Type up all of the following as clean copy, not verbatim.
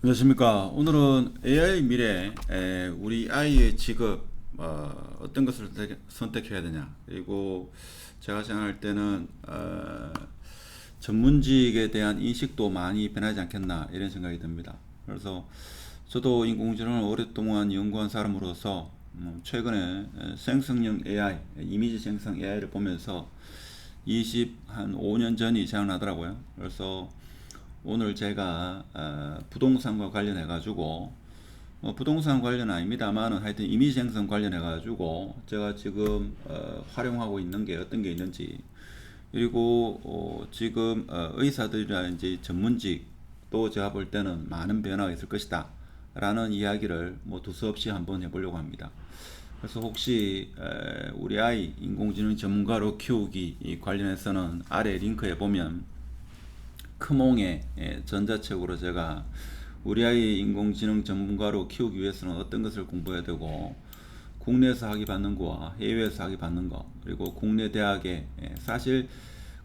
안녕하십니까. 오늘은 AI 미래, 우리 아이의 직업, 어떤 것을 선택해야 되냐. 그리고 제가 생각할 때는, 전문직에 대한 인식도 많이 변하지 않겠나, 이런 생각이 듭니다. 그래서 저도 인공지능을 오랫동안 연구한 사람으로서, 최근에 생성형 AI, 이미지 생성 AI를 보면서 한 5년 전이 생각나더라고요. 그래서 오늘 제가 부동산과 관련해 가지고 부동산 관련 아닙니다만은 하여튼 이미지 생성 관련해 가지고 제가 지금 활용하고 있는 게 어떤 게 있는지, 그리고 지금 의사들이라든지 전문직도 제가 볼 때는 많은 변화가 있을 것이다 라는 이야기를 뭐 두서없이 한번 해보려고 합니다. 그래서 혹시 우리 아이 인공지능 전문가로 키우기 관련해서는 아래 링크에 보면 크몽의 전자책으로 제가 우리 아이 인공지능 전문가로 키우기 위해서는 어떤 것을 공부해야 되고, 국내에서 학위 받는 거와 해외에서 학위 받는 거, 그리고 국내 대학의 사실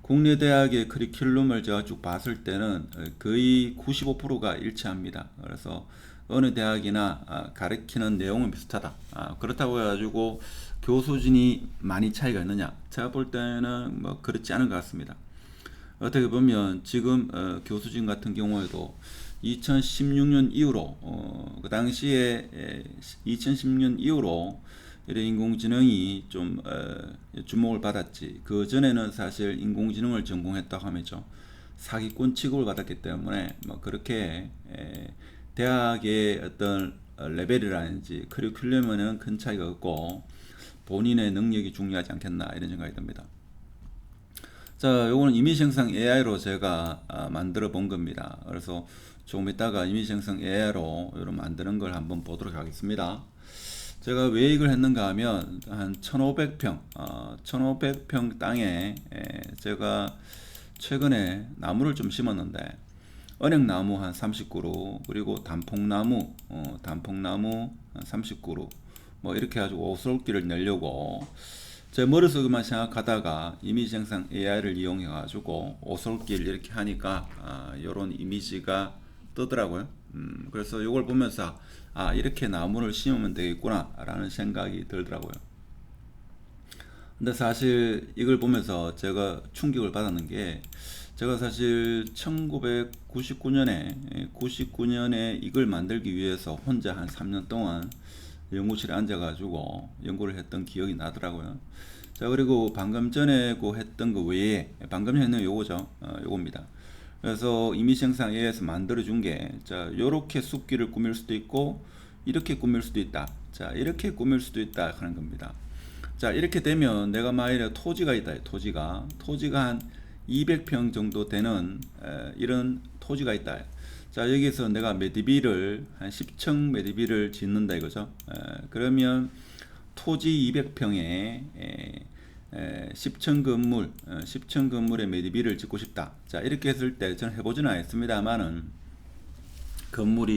국내 대학의 커리큘럼을 제가 쭉 봤을 때는 거의 95%가 일치합니다. 그래서 어느 대학이나 가르치는 내용은 비슷하다. 그렇다고 해가지고 교수진이 많이 차이가 있느냐? 제가 볼 때는 뭐 그렇지 않은 것 같습니다. 어떻게 보면 지금 교수진 같은 경우에도 2016년 이후로 그 당시에 2016년 이후로 이런 인공지능이 좀 주목을 받았지. 그 전에는 사실 인공지능을 전공했다고 하면죠, 사기꾼 취급을 받았기 때문에 뭐 그렇게 대학의 어떤 레벨이라든지 커리큘럼에는 큰 차이가 없고 본인의 능력이 중요하지 않겠나, 이런 생각이 듭니다. 자, 요거는 이미지 생성 AI로 제가 만들어 본 겁니다. 그래서 조금 이따가 이미지 생성 AI로 이런 만드는 걸 한번 보도록 하겠습니다. 제가 왜 이걸 했는가 하면 한 1500평, 1500평 땅에 제가 최근에 나무를 좀 심었는데, 은행나무 한 30그루, 그리고 단풍나무 한 30그루, 뭐 이렇게 해가지고 오솔길을 내려고 제 머릿속에만 생각하다가 이미지 생성 AI를 이용해 가지고 오솔길 이렇게 하니까 요런 이미지가 뜨더라고요. 그래서 이걸 보면서 이렇게 나무를 심으면 되겠구나 라는 생각이 들더라고요. 근데 사실 이걸 보면서 제가 충격을 받았는 게, 제가 사실 1999년에 이걸 만들기 위해서 혼자 한 3년 동안 연구실에 앉아가지고 연구를 했던 기억이 나더라고요. 자, 그리고 방금 전에 그 했던 거 외에, 방금 했는 요거죠. 요겁니다. 그래서 이미지 생성 AI에서 만들어준 게, 자, 요렇게 숲길을 꾸밀 수도 있고, 이렇게 꾸밀 수도 있다. 자, 이렇게 꾸밀 수도 있다 하는 겁니다. 자, 이렇게 되면 내가 만일에 토지가 있다. 토지가 한 200평 정도 되는 이런 토지가 있다. 자, 여기서 내가 메디비를 한 10층 메디비를 짓는다 이거죠. 그러면 토지 200평에 10층 건물, 10층 건물의 메디비를 짓고 싶다. 자, 이렇게 했을 때 저는 해보지는 않았습니다만은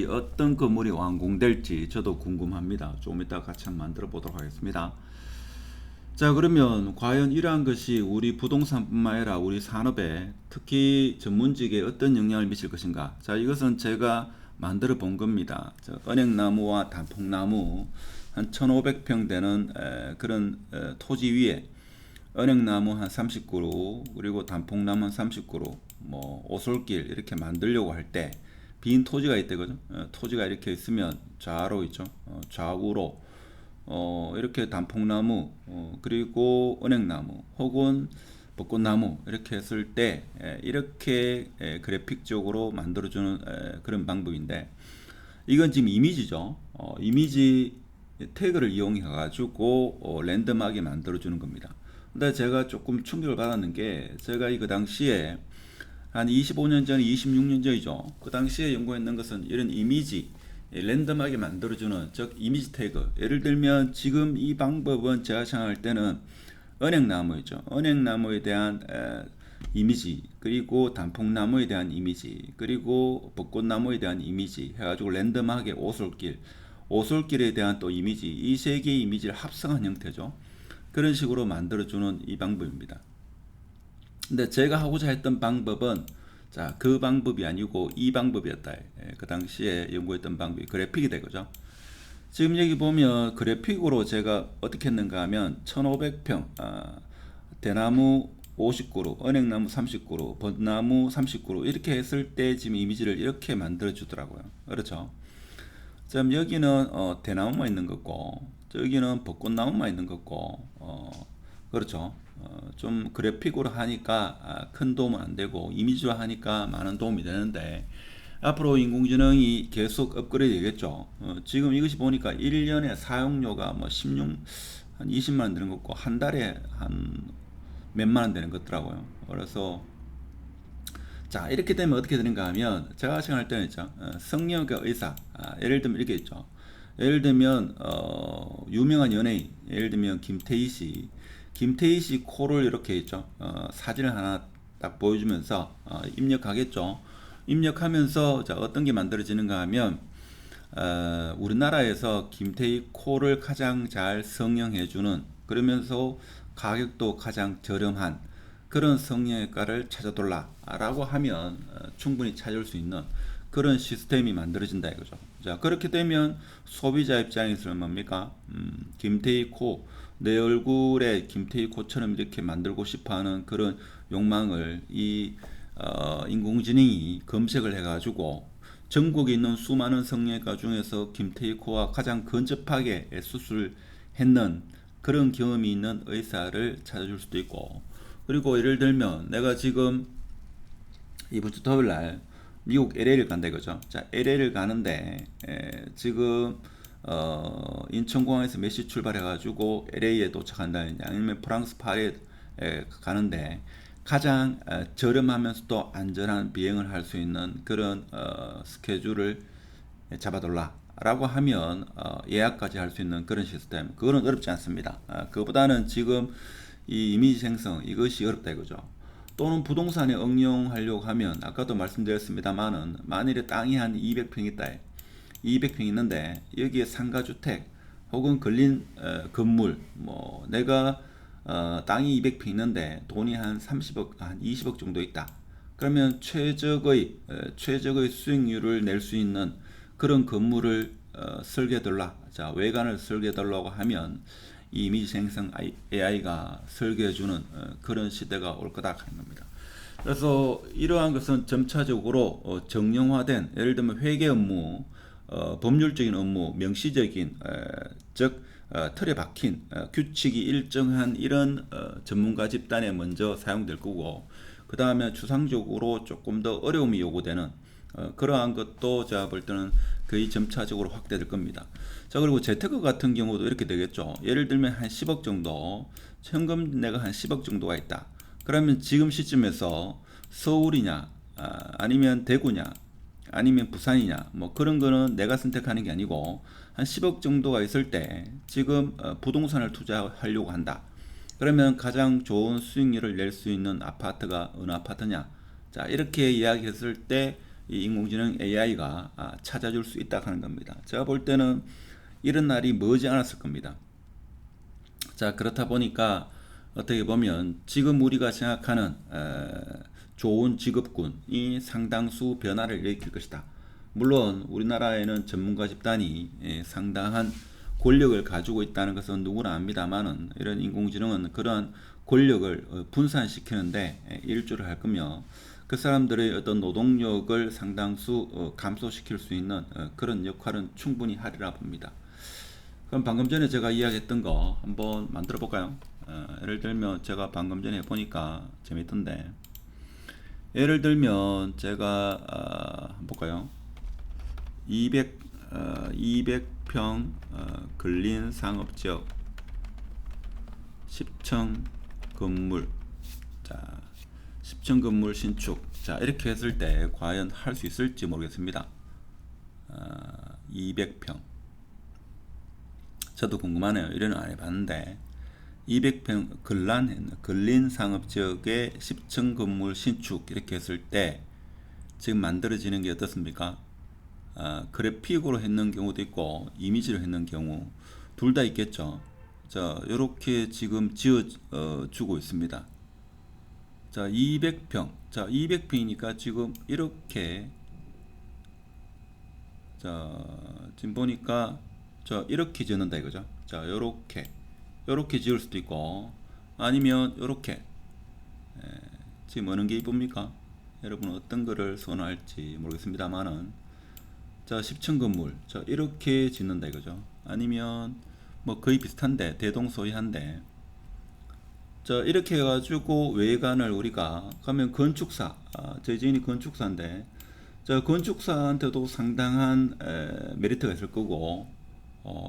어떤 건물이 완공될지 저도 궁금합니다. 조금 이따 같이 한번 만들어 보도록 하겠습니다. 자, 그러면 과연 이러한 것이 우리 부동산뿐만 아니라 우리 산업에, 특히 전문직에 어떤 영향을 미칠 것인가? 자, 이것은 제가 만들어 본 겁니다. 은행나무와 단풍나무 한 1500평 되는 그런 토지 위에 은행나무 한 30그루, 그리고 단풍나무 한 30그루, 뭐 오솔길 이렇게 만들려고 할 때 빈 토지가 있대거든. 토지가 이렇게 있으면 좌로 있죠. 좌우로 이렇게 단풍나무, 그리고 은행나무 혹은 벚꽃나무 이렇게 했을 때 이렇게 그래픽적으로 만들어주는 그런 방법인데, 이건 지금 이미지죠. 이미지 태그를 이용해 가지고 랜덤하게 만들어주는 겁니다. 근데 제가 조금 충격을 받았는 게, 제가 그 당시에 한 25년 전, 26년 전이죠. 그 당시에 연구했는 것은 이런 이미지 랜덤하게 만들어주는, 즉 이미지 태그. 예를 들면 지금 이 방법은 제가 생각할 때는 은행나무이죠. 은행나무에 대한 이미지, 그리고 단풍나무에 대한 이미지, 그리고 벚꽃나무에 대한 이미지 해가지고 랜덤하게 오솔길에 대한 또 이미지, 이 세 개의 이미지를 합성한 형태죠. 그런 식으로 만들어주는 이 방법입니다. 근데 제가 하고자 했던 방법은 자, 그 방법이 아니고 이 방법이었다. 그 당시에 연구했던 방법이 그래픽이 되거죠. 지금 여기 보면 그래픽으로 제가 어떻게 했는가 하면 1500평 대나무 50그루, 은행나무 30그루, 벚나무 30그루 이렇게 했을 때 지금 이미지를 이렇게 만들어 주더라고요. 그렇죠. 지금 여기는 대나무만 있는 거고 저기는 벚꽃나무만 있는 거고 그렇죠. 좀 그래픽으로 하니까 큰 도움은 안 되고 이미지로 하니까 많은 도움이 되는데 앞으로 인공지능이 계속 업그레이드 되겠죠. 지금 이것이 보니까 1년에 사용료가 뭐 16, 한 20만 원 되는 것 같고 한 달에 한 몇만 원 되는 것 같더라고요. 그래서 자, 이렇게 되면 어떻게 되는가 하면 제가 생각할 때는 있죠. 성형외과 의사 예를 들면 이렇게 있죠. 예를 들면 유명한 연예인 예를 들면 김태희 씨 코를 이렇게 있죠. 사진을 하나 딱 보여주면서 입력하겠죠. 입력하면서 자, 어떤 게 만들어지는가 하면 우리나라에서 김태희 코를 가장 잘 성형해주는 그러면서 가격도 가장 저렴한 그런 성형외과를 찾아돌라 라고 하면 충분히 찾을 수 있는 그런 시스템이 만들어진다 이거죠. 자, 그렇게 되면 소비자 입장에서는 뭡니까? 김태희 코, 내 얼굴에 김태희 코처럼 이렇게 만들고 싶어 하는 그런 욕망을 이 인공지능이 검색을 해가지고 전국에 있는 수많은 성형외과 중에서 김태희 코와 가장 근접하게 수술했는 그런 경험이 있는 의사를 찾아줄 수도 있고 그리고 예를 들면 내가 지금 이번 주 토요일 날 미국 LA를 간다 이거죠. 자, LA를 가는데 지금 인천공항에서 몇 시 출발해가지고 LA에 도착한다느냐 아니면 프랑스 파리에 가는데 가장 저렴하면서도 안전한 비행을 할 수 있는 그런 스케줄을 잡아둘라 라고 하면 예약까지 할 수 있는 그런 시스템 그거는 어렵지 않습니다. 그거보다는 지금 이 이미지 생성 이것이 어렵다 이거죠. 또는 부동산에 응용하려고 하면 아까도 말씀드렸습니다만은 만일에 땅이 한 200평 있다 200평 있는데 여기에 상가주택 혹은 걸린 건물 뭐 내가 땅이 200평 있는데 돈이 한 30억 한 20억 정도 있다 그러면 최적의 수익률을 낼 수 있는 그런 건물을 설계해달라 자 외관을 설계해달라고 하면 이 이미지 생성 AI가 설계해주는 그런 시대가 올 거다 하는 겁니다. 그래서 이러한 것은 점차적으로 정형화된 예를 들면 회계 업무, 법률적인 업무, 명시적인 즉 틀에 박힌 규칙이 일정한 이런 전문가 집단에 먼저 사용될 거고 그 다음에 추상적으로 조금 더 어려움이 요구되는 그러한 것도 제가 볼 때는 거의 점차적으로 확대될 겁니다. 자 그리고 재테크 같은 경우도 이렇게 되겠죠. 예를 들면 한 10억 정도 현금 내가 한 10억 정도가 있다. 그러면 지금 시점에서 서울이냐 아니면 대구냐 아니면 부산이냐 뭐 그런 거는 내가 선택하는 게 아니고 한 10억 정도가 있을 때 지금 부동산을 투자하려고 한다. 그러면 가장 좋은 수익률을 낼 수 있는 아파트가 어느 아파트냐 자 이렇게 이야기했을 때 이 인공지능 AI가 찾아줄 수 있다 하는 겁니다. 제가 볼 때는 이런 날이 머지 않았을 겁니다. 자 그렇다 보니까 어떻게 보면 지금 우리가 생각하는 좋은 직업군이 상당수 변화를 일으킬 것이다. 물론 우리나라에는 전문가 집단이 상당한 권력을 가지고 있다는 것은 누구나 압니다만은 이런 인공지능은 그러한 권력을 분산시키는데 일조를 할 거며 그 사람들의 어떤 노동력을 상당수 감소시킬 수 있는 그런 역할은 충분히 하리라 봅니다. 그럼 방금 전에 제가 이야기했던 거 한번 만들어 볼까요? 예를 들면 제가 방금 전에 보니까 재밌던데 예를 들면 제가 한번 볼까요? 200평 근린 상업지역 10층 건물 자 10층 건물 신축 자 이렇게 했을 때 과연 할 수 있을지 모르겠습니다. 200평 저도 궁금하네요. 이래는 안 해봤는데 200평 근린 상업지역에 10층 건물 신축 이렇게 했을 때 지금 만들어지는 게 어떻습니까? 그래픽으로 했는 경우도 있고 이미지로 했는 경우 둘 다 있겠죠. 자 이렇게 지금 지어 주고 있습니다. 자 200평 자, 200평이니까 지금 이렇게, 자, 지금 보니까 이렇게 짓는다 이거죠. 자, 요렇게 지을 수도 있고, 아니면 요렇게. 지금 어느 게 이쁩니까? 여러분 어떤 거를 선호할지 모르겠습니다만은, 자, 10층 건물, 자, 이렇게 짓는다 이거죠. 아니면 뭐 거의 비슷한데, 대동소이한데, 자, 이렇게 해가지고 외관을 우리가 가면 건축사, 저희 지인이 건축사인데, 자, 건축사한테도 상당한 메리트가 있을 거고,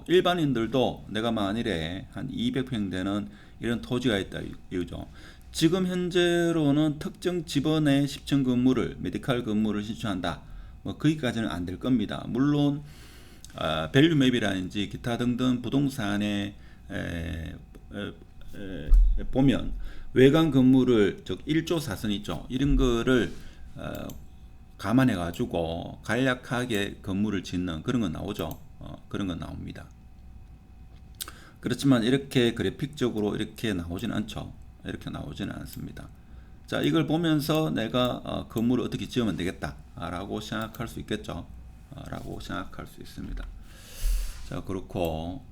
일반인들도 내가 만일에 한 200평 되는 이런 토지가 있다 이거죠. 지금 현재로는 특정 집원의 10층 건물을, 메디칼 건물을 신축한다, 뭐 거기까지는 안 될 겁니다. 물론 밸류맵이라든지 기타 등등 부동산에 에, 보면 외관 건물을, 즉 1조 4선 있죠, 이런 거를 감안해 가지고 간략하게 건물을 짓는 그런 건 나오죠. 그런 건 나옵니다. 그렇지만 이렇게 그래픽적으로 이렇게 나오지는 않죠. 이렇게 나오지는 않습니다. 자, 이걸 보면서 내가 건물을 어떻게 지으면 되겠다 라고 생각할 수 있겠죠. 라고 생각할 수 있습니다. 자, 그렇고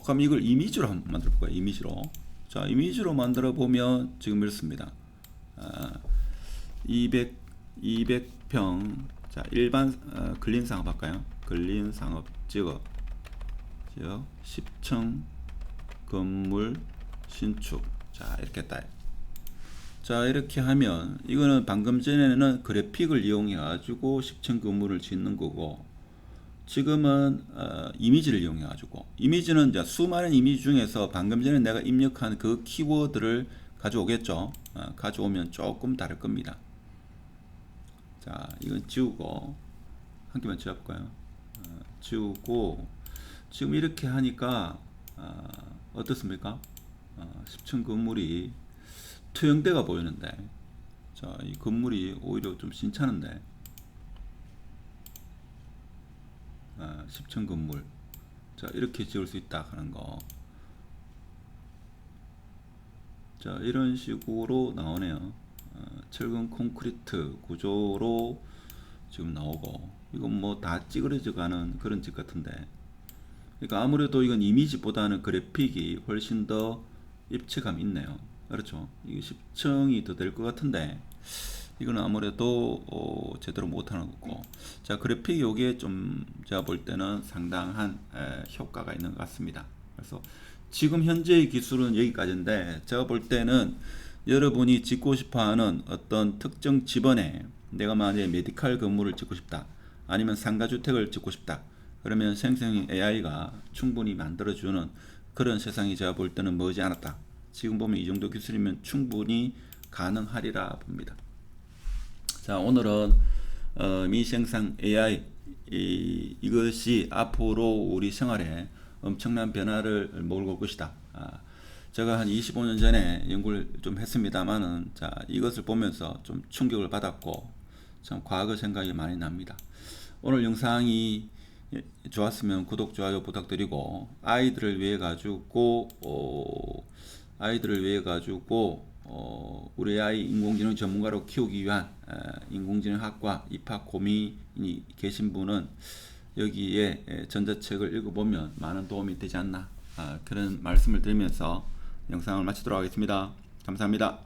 그럼 이걸 이미지로 한번 만들어 볼까요? 이미지로. 자, 이미지로 만들어 보면 지금 이렇습니다. 200평. 자, 일반 근린 상업 할까요? 근린 상업 지역 10층 건물 신축. 자, 이렇게 했다. 자, 이렇게 하면 이거는 방금 전에는 그래픽을 이용해 가지고 10층 건물을 짓는 거고, 지금은 이미지를 이용해 가지고, 이미지는 이제 수많은 이미지 중에서 방금 전에 내가 입력한 그 키워드를 가져오겠죠. 가져오면 조금 다를 겁니다. 자, 이건 지우고 한 개만 지워볼까요? 지우고, 지금 이렇게 하니까 어떻습니까? 10층 건물이 투영대가 보이는데, 자, 이 건물이 오히려 좀 신차는데, 10층 건물, 자, 이렇게 지을 수 있다 하는 거. 자, 이런 식으로 나오네요. 철근 콘크리트 구조로 지금 나오고, 이건 뭐 다 찌그러져 가는 그런 집 같은데, 그러니까 아무래도 이건 이미지보다는 그래픽이 훨씬 더 입체감 있네요. 그렇죠. 이게 10층이 더 될 것 같은데, 이거는 아무래도 제대로 못하는 거고. 자, 그래픽 요게 좀 제가 볼 때는 상당한 효과가 있는 것 같습니다. 그래서 지금 현재의 기술은 여기까지인데, 제가 볼 때는 여러분이 짓고 싶어하는 어떤 특정 집원에 내가 만약에 메디칼 건물을 짓고 싶다, 아니면 상가주택을 짓고 싶다, 그러면 생성형 AI가 충분히 만들어주는 그런 세상이 제가 볼 때는 머지 않았다. 지금 보면 이 정도 기술이면 충분히 가능하리라 봅니다. 자, 오늘은 미생성 AI, 이것이 앞으로 우리 생활에 엄청난 변화를 몰고 올 것이다. 제가 한 25년 전에 연구를 좀 했습니다만은, 자, 이것을 보면서 좀 충격을 받았고, 참 과거 생각이 많이 납니다. 오늘 영상이 좋았으면 구독, 좋아요 부탁드리고, 아이들을 위해 가지고 우리 아이 인공지능 전문가로 키우기 위한 인공지능학과 입학 고민이 계신 분은 여기에 전자책을 읽어보면 많은 도움이 되지 않나, 그런 말씀을 드리면서 영상을 마치도록 하겠습니다. 감사합니다.